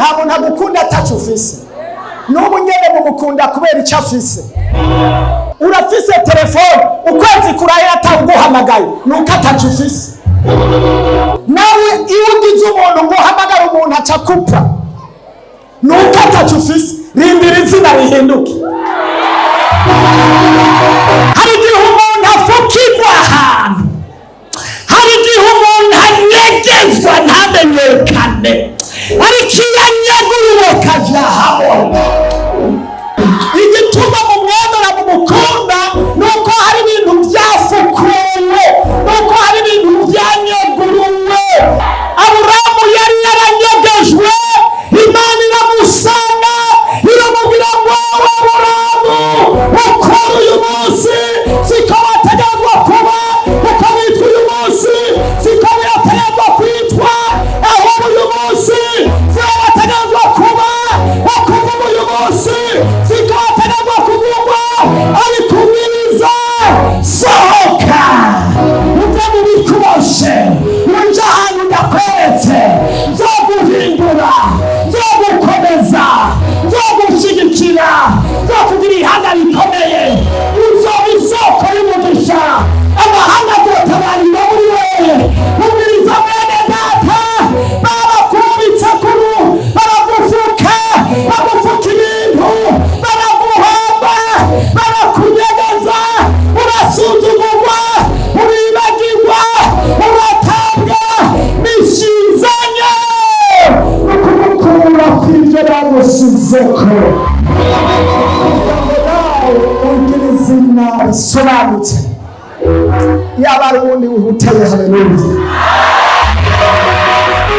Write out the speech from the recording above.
nta muntu agukunda ataco ufise. N'ubu nyene mumukunda kubera ico afise. Urafise telefone ukwezi kurahera ataguhamagaye nuko ataco ufise. Nawe iyo ugize umuntu ngo uhamagara umuntu aca kupfa nuko ataco ufise. Rindira izina rihinduke. Hari igihe umuntu afukirwa ahantu, hari igihe umuntu anyegezwa ntamenyekane, ariko iyo anyeguriwe kaja habona. Igituma mumwemera mumukunda nuko hari ibintu byafukuwe, nuko hari ibintu byanyeguriwe. Aburahamu yari yaranyegejwe, Imana iramusanga iramubwira ngo Aburahamu ukora uyu munsi siko wategetswe kuba, uko witwa uyu munsi siko wategetswe kwitwa, ahubwo uyu munsi siko wategetswe kuba, ukuvuga uyu munsi siko wategetswe kuvugwa, ariko ubwiriza sohoka uve mu bikuboshe uje ahantu ndakweretse, nzoguhindura, nzogukomeza, nzogushigikira, nzokugira ihanga rikomeye, uzoba isoko y'umugisha, amahanga azotabarira muri wewe. Ubwiriza mwene data, barakubitse kuru, baragufuka, bagufuka ibintu, baraguhamba, barakunyegeza, urasuzugurwa, uribagirwa, uratabwa, bishizanye ukubukura kw'ivyo bagusizeko. Ugira izina risobanutse, yaba ari uwundi wihuteye. Haleluya.